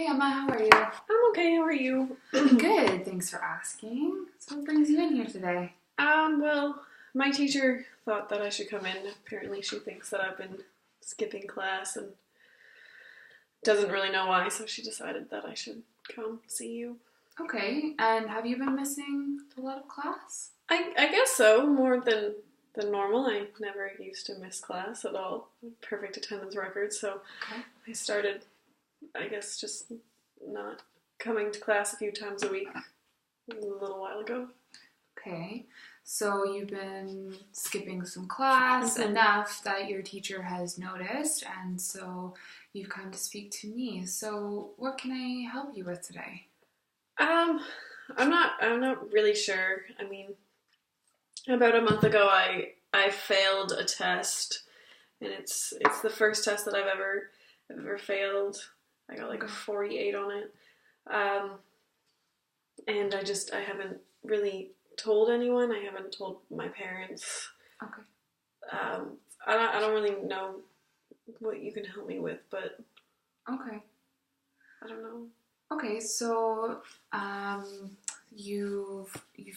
Hi Emma, how are you? I'm okay, how are you? Good, thanks for asking. So what brings you in here today? Well, my teacher thought that I should come in. Apparently she thinks that I've been skipping class and doesn't really know why, so she decided that I should come see you. Okay, and have you been missing a lot of class? I guess so, more than normal. I never used to miss class at all. Perfect attendance record, so Okay. I started, I guess, just not coming to class a few times a week a little while ago. Okay, so you've been skipping some class enough that your teacher has noticed, and so you've come to speak to me. So what can I help you with today? I'm not really sure. I mean, about a month ago, I failed a test, and it's the first test that I've ever failed. I got like a 48 on it, and I haven't really told anyone. I haven't told my parents. Okay. I don't really know what you can help me with, but Okay. I don't know. Okay, so you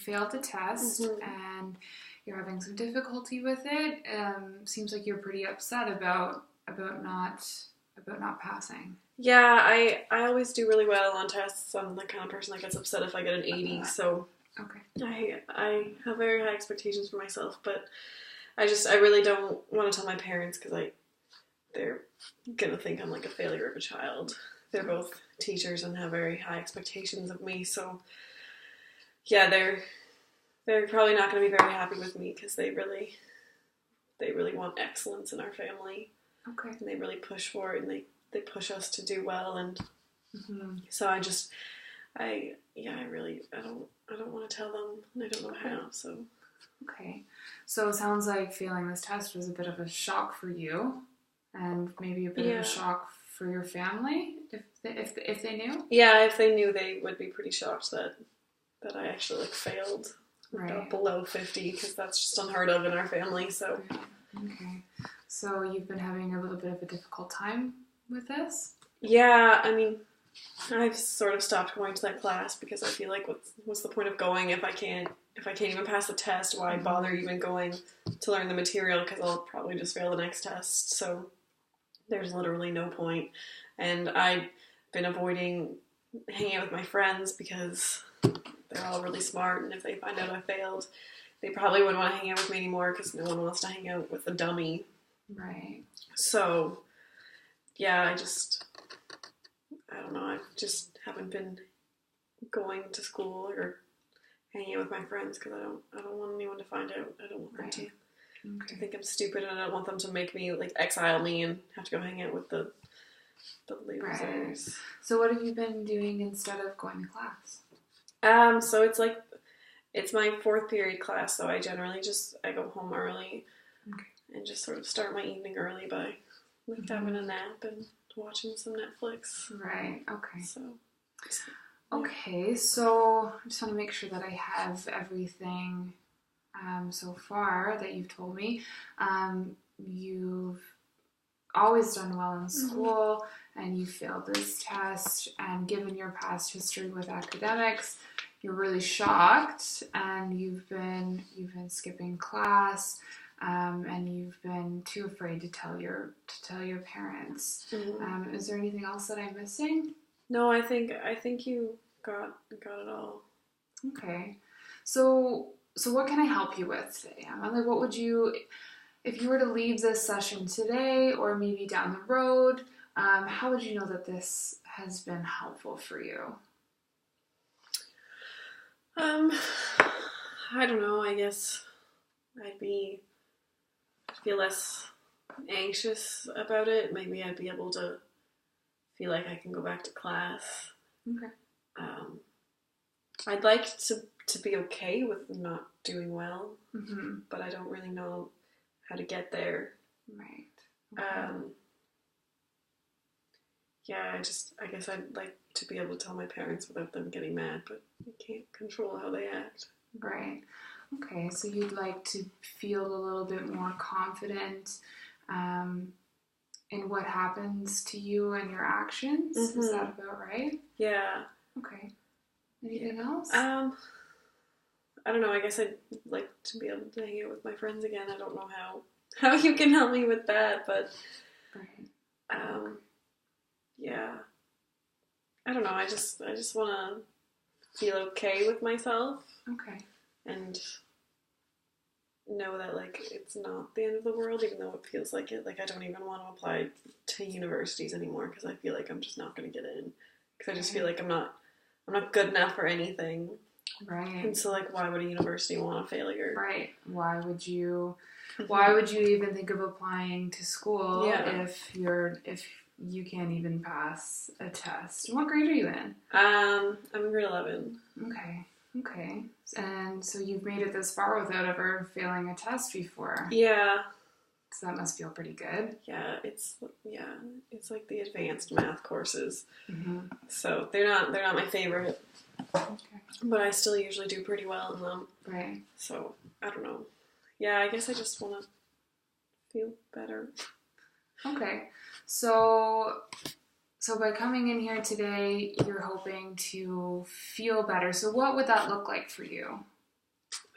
failed the test and you're having some difficulty with it. Seems like you're pretty upset about not passing. Yeah, I always do really well on tests. I'm the kind of person that gets upset if I get an 80, so Okay. I have very high expectations for myself, but I really don't want to tell my parents because they're gonna think I'm like a failure of a child. They're both teachers and have very high expectations of me, so yeah, they're probably not going to be very happy with me because they really want excellence in our family. Okay. And they really push for it, and they push us to do well, and so I don't want to tell them, and I don't know how. So okay, so it sounds like failing this test was a bit of a shock for you, and maybe a bit of a shock for your family, if they knew? Yeah, if they knew, they would be pretty shocked that I actually like failed below 50, because that's just unheard of in our family. So okay, so you've been having a little bit of a difficult time with this? Yeah, I mean, I've sort of stopped going to that class because I feel like what's the point of going if I can't even pass the test? Why bother even going to learn the material, because I'll probably just fail the next test. So there's literally no point. And I've been avoiding hanging out with my friends because they're all really smart, and if they find out I failed, they probably wouldn't want to hang out with me anymore because no one wants to hang out with a dummy. Right. So, yeah, I don't know, I just haven't been going to school or hanging out with my friends because I don't want anyone to find out. I don't want them to think I'm stupid, and I don't want them to make me, like, exile me and have to go hang out with the losers. Right. So what have you been doing instead of going to class? So it's my fourth period class, so I generally I go home early and just sort of start my evening early by like having a nap and watching some Netflix. Right, okay. So, okay, so I just want to make sure that I have everything so far that you've told me. You've always done well in school, and you failed this test, and given your past history with academics, you're really shocked, and you've been skipping class, and you've been too afraid to tell your parents. Is there anything else that I'm missing? No, I think you got it all. Okay, so what can I help you with today, Emma? Like, what would you, if you were to leave this session today, or maybe down the road, how would you know that this has been helpful for you? I don't know. I guess I'd feel less anxious about it. Maybe I'd be able to feel like I can go back to class. Okay. I'd like to be okay with not doing well, but I don't really know how to get there. Right. Okay. Yeah, I guess I'd like to be able to tell my parents without them getting mad, but I can't control how they act. Right. Okay, so you'd like to feel a little bit more confident in what happens to you and your actions. Is that about right? Yeah. Okay. Anything else? I don't know. I guess I'd like to be able to hang out with my friends again. I don't know how you can help me with that, but yeah. I don't know. I just want to feel okay with myself. Okay. And know that, like, it's not the end of the world, even though it feels like it. Like, I don't even want to apply to universities anymore because I feel like I'm just not going to get in. Because I just feel like I'm not good enough for anything. Right. And so, like, why would a university want a failure? Right. Why would you even think of applying to school if you can't even pass a test? What grade are you in? I'm in grade 11. Okay. And so you've made it this far without ever failing a test before. Yeah. So that must feel pretty good. Yeah, it's like the advanced math courses. Mm-hmm. So they're not my favorite. Okay. But I still usually do pretty well in them. Right. So, I don't know. Yeah, I guess I just want to feel better. Okay. So by coming in here today, you're hoping to feel better. So what would that look like for you?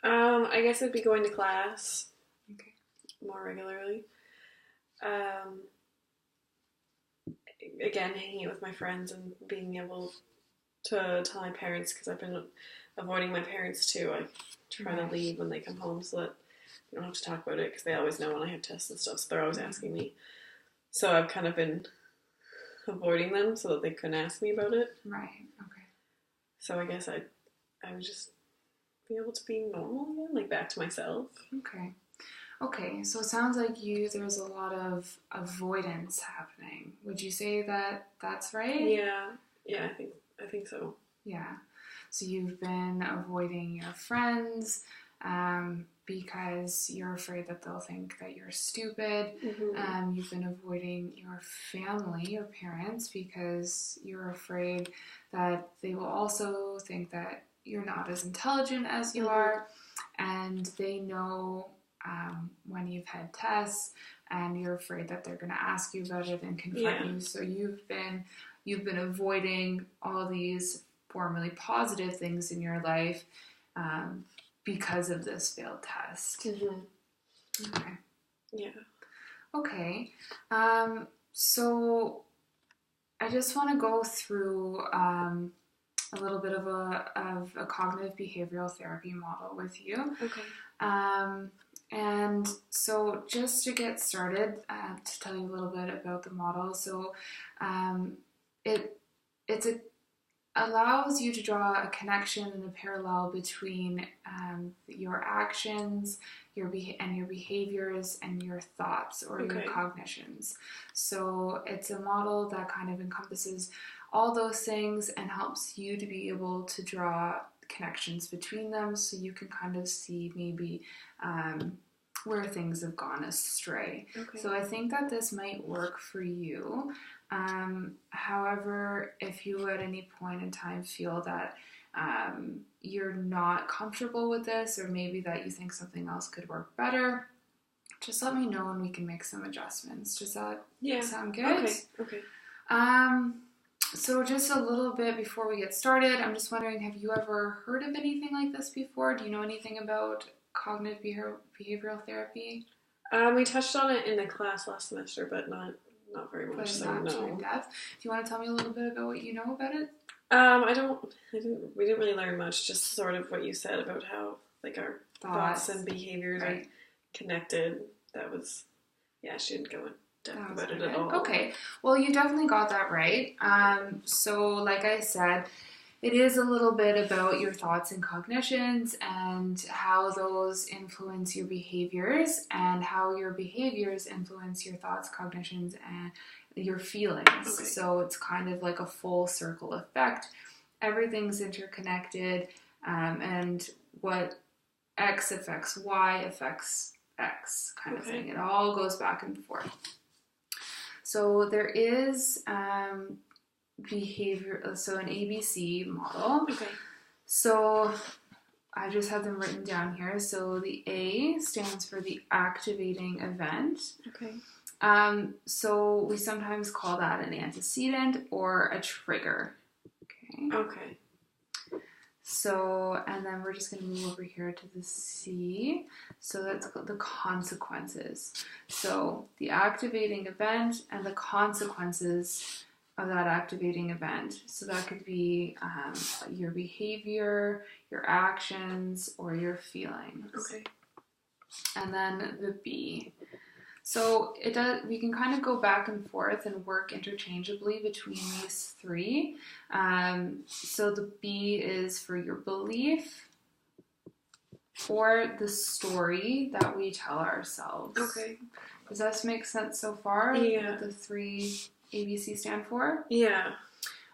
I guess it'd be going to class more regularly. Again, hanging out with my friends and being able to tell my parents, because I've been avoiding my parents too. I try to leave when they come home so that we don't have to talk about it, because they always know when I have tests and stuff, so they're always asking me. So I've kind of been avoiding them so that they couldn't ask me about it. Right. Okay. So I guess I would just be able to be normal again, like back to myself. Okay, so it sounds like there's a lot of avoidance happening. Would you say that that's right? Yeah, I think so. Yeah. So you've been avoiding your friends because you're afraid that they'll think that you're stupid. Mm-hmm. You've been avoiding your family, your parents, because you're afraid that they will also think that you're not as intelligent as you are, and they know when you've had tests, and you're afraid that they're going to ask you about it and confront you. So you've been avoiding all these formerly positive things in your life because of this failed test. Mm-hmm. Okay. Yeah. Okay. So I just want to go through a little bit of a cognitive behavioral therapy model with you. Okay. And so just to get started, to tell you a little bit about the model. So it allows you to draw a connection and a parallel between your actions, your behaviors, and your thoughts or your cognitions. So it's a model that kind of encompasses all those things and helps you to be able to draw connections between them, so you can kind of see maybe where things have gone astray. So I think that this might work for you. However, if you at any point in time feel that you're not comfortable with this, or maybe that you think something else could work better, just let me know and we can make some adjustments. Does that sound good? Okay. So just a little bit before we get started, I'm just wondering, have you ever heard of anything like this before? Do you know anything about cognitive behavioral therapy? We touched on it in the class last semester, but not very much. So no. In depth. Do you want to tell me a little bit about what you know about it? We didn't really learn much. Just sort of what you said about how like our thoughts and behaviors are connected. That was, she didn't go in depth about it at all. Okay, well, you definitely got that right. So like I said, it is a little bit about your thoughts and cognitions and how those influence your behaviors, and how your behaviors influence your thoughts, cognitions, and your feelings. So it's kind of like a full circle effect. Everything's interconnected, and what X affects Y affects X kind of thing. It all goes back and forth. So there is behavior, so an ABC model. So I just have them written down here. So the A stands for the activating event. So we sometimes call that an antecedent or a trigger. Okay. Okay. So, and then we're just going to move over here to the C. So that's the consequences. So the activating event and the consequences of that activating event. So that could be your behavior, your actions, or your feelings. Okay. And then the B. So it does. We can kind of go back and forth and work interchangeably between these three. So the B is for your belief or the story that we tell ourselves. Okay. Does that make sense so far? Yeah. What the three ABC stand for? Yeah.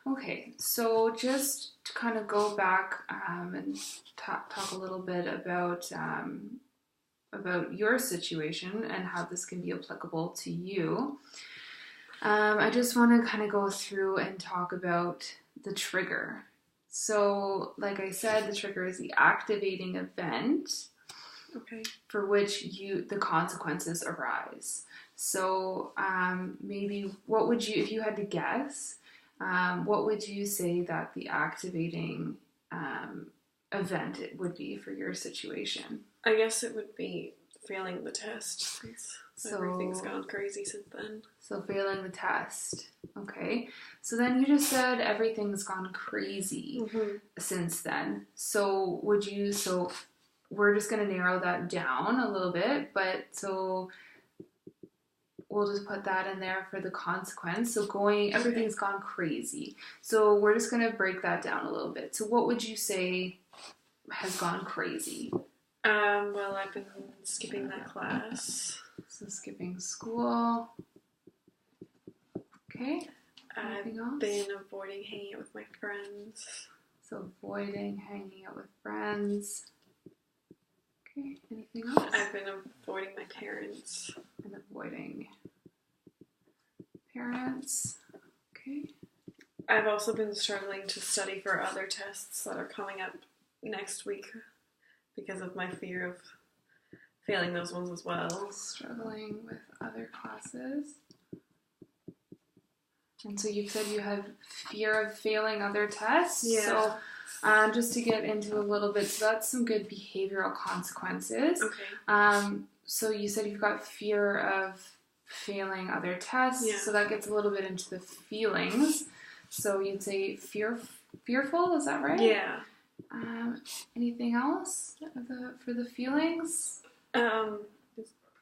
Okay, so just to kind of go back and talk a little bit about your situation and how this can be applicable to you. I just want to kind of go through and talk about the trigger. So, like I said, the trigger is the activating event for which the consequences arise. So, maybe what would you, if you had to guess, what would you say that the activating event it would be for your situation? I guess it would be failing the test, since everything's gone crazy since then. So failing the test. Okay. So then you just said everything's gone crazy since then. So we're just going to narrow that down a little bit, but so we'll just put that in there for the consequence. So everything's gone crazy. So we're just going to break that down a little bit. So what would you say has gone crazy? Well, I've been skipping that class. So skipping school. Okay. Anything else? I've been avoiding hanging out with my friends. So avoiding hanging out with friends. Okay. Anything else? I've been avoiding my parents. And avoiding parents. Okay. I've also been struggling to study for other tests that are coming up next week because of my fear of failing those ones as well. Struggling with other classes. And so you said you have fear of failing other tests. Yeah. So just to get into a little bit, so that's some good behavioral consequences. Okay. So you said you've got fear of failing other tests. Yeah. So that gets a little bit into the feelings. So you'd say fearful, is that right? Yeah. Anything else for the feelings?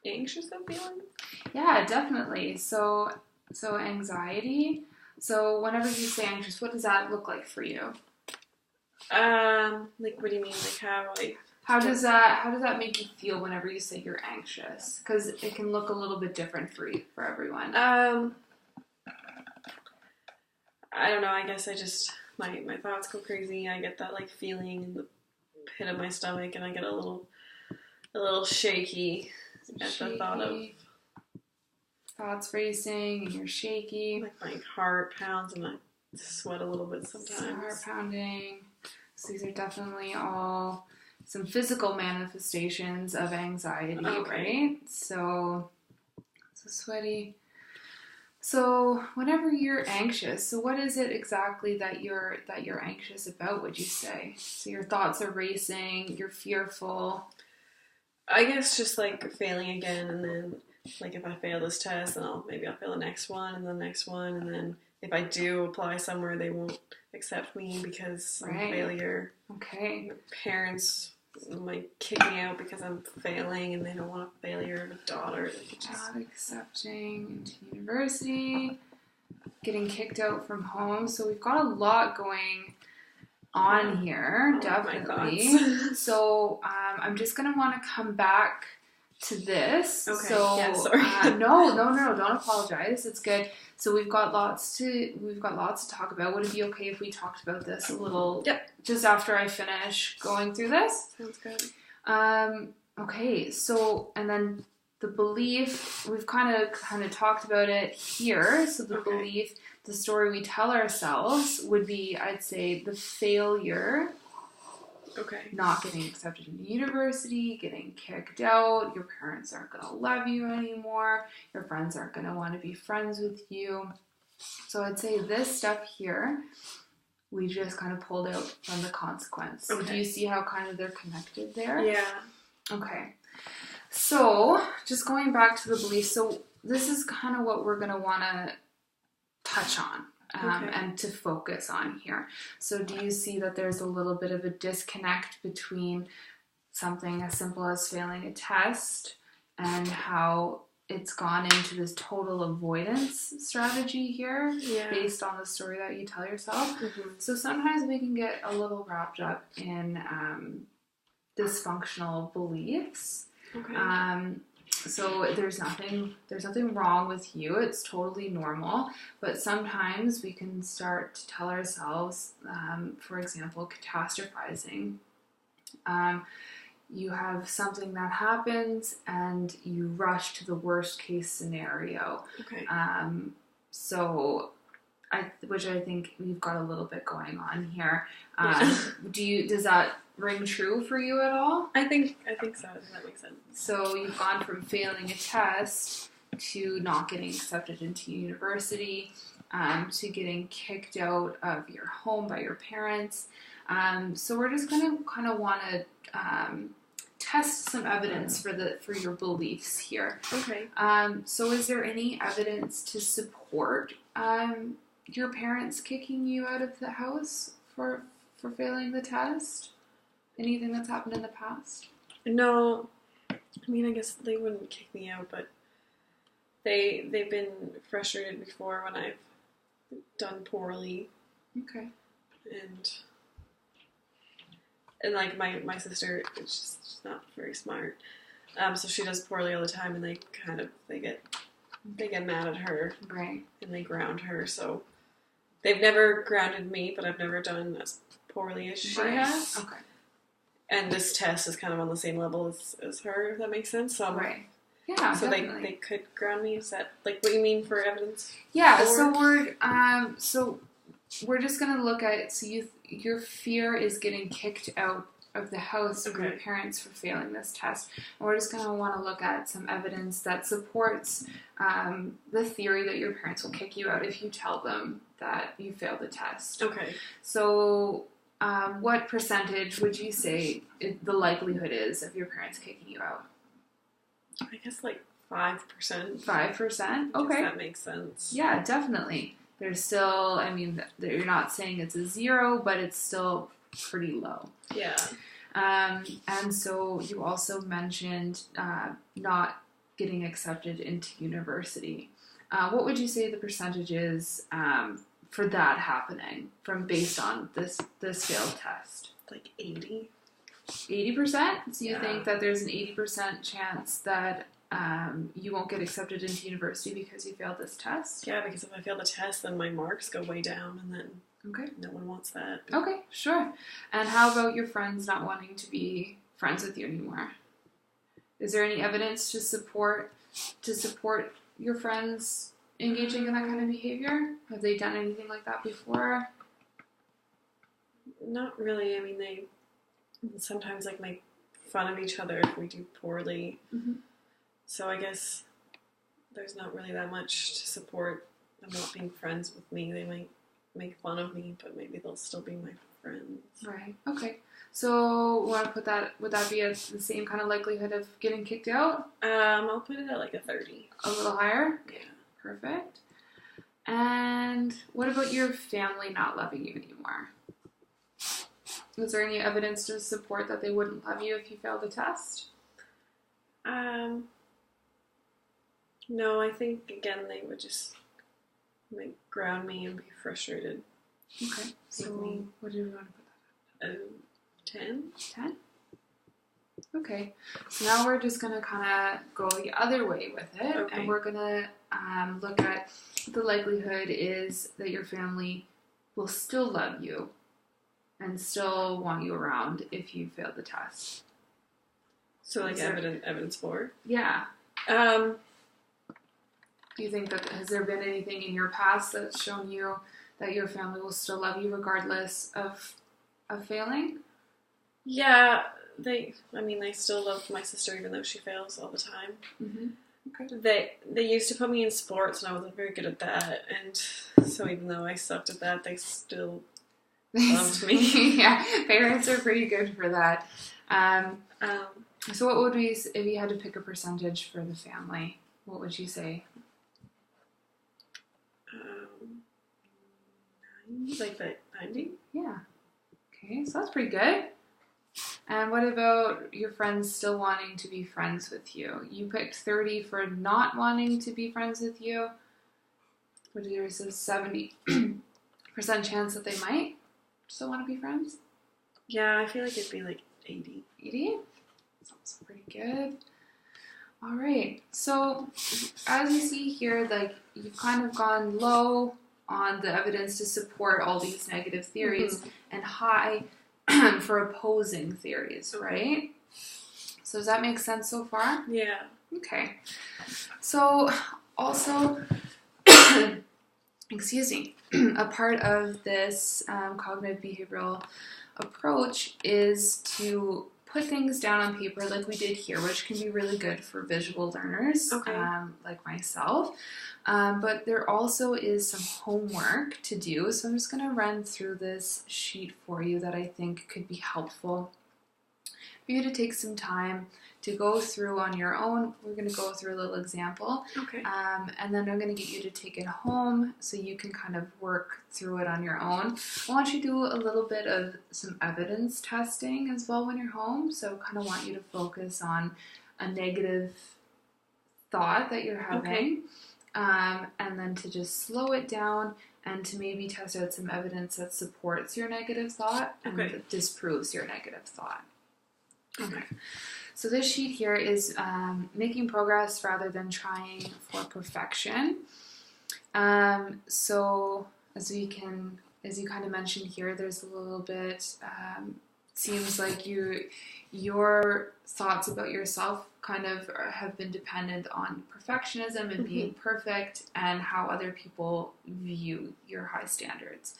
Anxious of feeling? Yeah, definitely. So anxiety. So whenever you say anxious, what does that look like for you? Like, what do you mean? Like how does that make you feel whenever you say you're anxious? Because it can look a little bit different for everyone. I don't know. I guess I just my thoughts go crazy. I get that like feeling in the pit of my stomach, and I get a little shaky at the thought of thoughts racing, and you're shaky. Like my heart pounds, and I sweat a little bit sometimes. Heart pounding. So these are definitely all some physical manifestations of anxiety, right? So sweaty. So whenever you're anxious, so what is it exactly that you're anxious about, would you say? So your thoughts are racing, you're fearful. I guess just like failing again, and then like if I fail this test, then maybe I'll fail the next one and the next one, and then if I do apply somewhere, they won't accept me because I'm a failure. Okay. My parents might kick me out because I'm failing, and they don't want a failure of a daughter. Not accepting into university, getting kicked out from home. So we've got a lot going on here, definitely. So I'm just gonna want to come back to this. Okay. So yeah, sorry. no, don't apologize. It's good. So we've got lots to talk about. Would it be okay if we talked about this a little? Yep. Just after I finish going through this? Sounds good. Okay. So and then the belief, we've kind of talked about it here. So the belief, the story we tell ourselves would be, I'd say, the failure Okay. Not getting accepted into university, getting kicked out, your parents aren't going to love you anymore, your friends aren't going to want to be friends with you. So I'd say this step here, we just kind of pulled out from the consequence. So do you see how kind of they're connected there? Yeah. Okay. So just going back to the beliefs, so this is kind of what we're going to want to touch on. And to focus on here. So do you see that there's a little bit of a disconnect between something as simple as failing a test and how it's gone into this total avoidance strategy here based on the story that you tell yourself? Mm-hmm. So sometimes we can get a little wrapped up in dysfunctional beliefs. Okay. So there's nothing wrong with you. It's totally normal. But sometimes we can start to tell ourselves, for example, catastrophizing. You have something that happens and you rush to the worst case scenario. Okay. Which I think we've got a little bit going on here. Does that ring true for you at all? I think so. That makes sense. So you've gone from failing a test to not getting accepted into university, to getting kicked out of your home by your parents. So we're just going to kind of want to test some evidence for your beliefs here. Okay. So is there any evidence to support your parents kicking you out of the house for failing the test? Anything that's happened in the past? No. I mean, I guess they wouldn't kick me out, but they've been frustrated before when I've done poorly. Okay. And like my sister, she's not very smart. So she does poorly all the time, and they get mad at her. Right. And they ground her. So they've never grounded me, but I've never done as poorly as she has. Okay. And this test is kind of on the same level as her, if that makes sense. So right. Yeah, so definitely. They could ground me. Is that like what you mean for evidence? Yeah. So we're just gonna look at your fear is getting kicked out of the house of your parents for failing this test. And we're just gonna want to look at some evidence that supports the theory that your parents will kick you out if you tell them that you failed the test. Okay. So what percentage would you say the likelihood is of your parents kicking you out? I guess like 5%. 5%? Okay. That makes sense. Yeah, definitely. There's still, I mean, you're not saying it's a 0, but it's still pretty low. Yeah. And so you also mentioned not getting accepted into university. What would you say the percentage is for that happening based on this failed test? Like 80. 80%? So you think that there's an 80% chance that you won't get accepted into university because you failed this test? Yeah, because if I fail the test, then my marks go way down, and then no one wants that. Okay, sure. And how about your friends not wanting to be friends with you anymore? Is there any evidence to support your friends engaging in that kind of behavior? Have they done anything like that before? Not really. I mean, they sometimes like make fun of each other if we do poorly. Mm-hmm. So I guess there's not really that much to support them not being friends with me. They might make fun of me, but maybe they'll still be my friends. Right. Okay. So want to put that? Would that be the same kind of likelihood of getting kicked out? I'll put it at like a 30. A little higher. Yeah. Perfect. And what about your family not loving you anymore? Is there any evidence to support that they wouldn't love you if you failed the test? No, I think, again, they would just ground me and be frustrated. Okay. So what do we want to put that at? 10. 10? Okay. So now we're just going to kind of go the other way with it. Okay. And we're going to look at the likelihood is that your family will still love you and still want you around if you failed the test. So like evidence for? Yeah. Do you think that has there been anything in your past that's shown you that your family will still love you regardless of failing? Yeah, they still love my sister even though she fails all the time. Mm-hmm. Okay. They used to put me in sports and I wasn't very good at that, and so even though I sucked at that, they still loved me. Yeah, parents are pretty good for that. So what would we, if you had to pick a percentage for the family, what would you say? Like that 90? Yeah. Okay, so that's pretty good. And what about your friends still wanting to be friends with you? You picked 30 for not wanting to be friends with you. But there's a 70% chance that they might still want to be friends? Yeah, I feel like it'd be like 80. 80? Sounds pretty good. All right. So as you see here, like you've kind of gone low on the evidence to support all these negative theories and high for opposing theories, right? So does that make sense so far? Yeah. Okay. So also, excuse me, a part of this cognitive behavioral approach is to put things down on paper like we did here, which can be really good for visual learners, like myself. But there also is some homework to do. So I'm just going to run through this sheet for you that I think could be helpful for you to take some time to go through on your own. We're going to go through a little example. Okay. And then I'm going to get you to take it home so you can kind of work through it on your own. I want you to do a little bit of some evidence testing as well when you're home. So kind of want you to focus on a negative thought that you're having. Okay. And then to just slow it down and to maybe test out some evidence that supports your negative thought and that disproves your negative thought. Okay. So this sheet here is making progress rather than trying for perfection. So as you kind of mentioned here, there's a little bit, seems like your thoughts about yourself kind of have been dependent on perfectionism and being perfect and how other people view your high standards.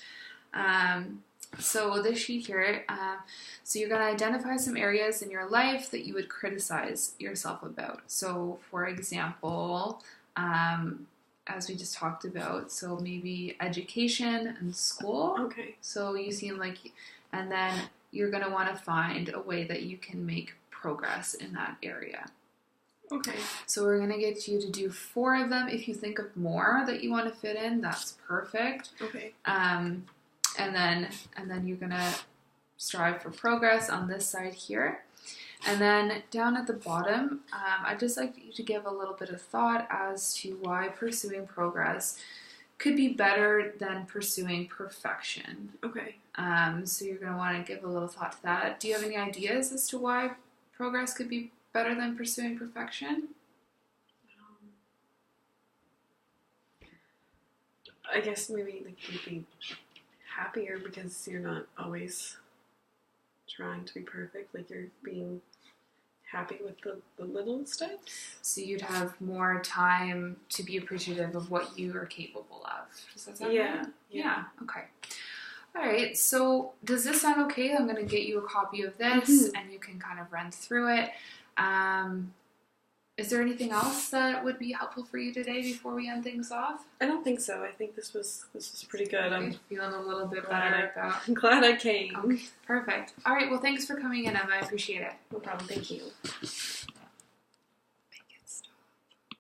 So this sheet here, so you're going to identify some areas in your life that you would criticize yourself about. So for example, as we just talked about, so maybe education and school. Okay. So you seem like, and then you're going to want to find a way that you can make progress in that area. Okay. So we're going to get you to do 4 of them. If you think of more that you want to fit in, that's perfect. Okay. And then you're going to strive for progress on this side here. And then down at the bottom, I'd just like you to give a little bit of thought as to why pursuing progress could be better than pursuing perfection. Okay. So you're going to want to give a little thought to that. Do you have any ideas as to why progress could be better than pursuing perfection? I guess maybe like you'd be happier because you're not always trying to be perfect. Like you're being happy with the little steps. So you'd have more time to be appreciative of what you are capable of. Does that sound right? Yeah. Okay. All right. So does this sound okay? I'm going to get you a copy of this and you can kind of run through it. Is there anything else that would be helpful for you today before we end things off? I don't think so. I think this was pretty good. I'm feeling a little bit better about. I'm glad I came. Okay, perfect. All right. Well, thanks for coming in, Emma. I appreciate it. No problem. Thank you.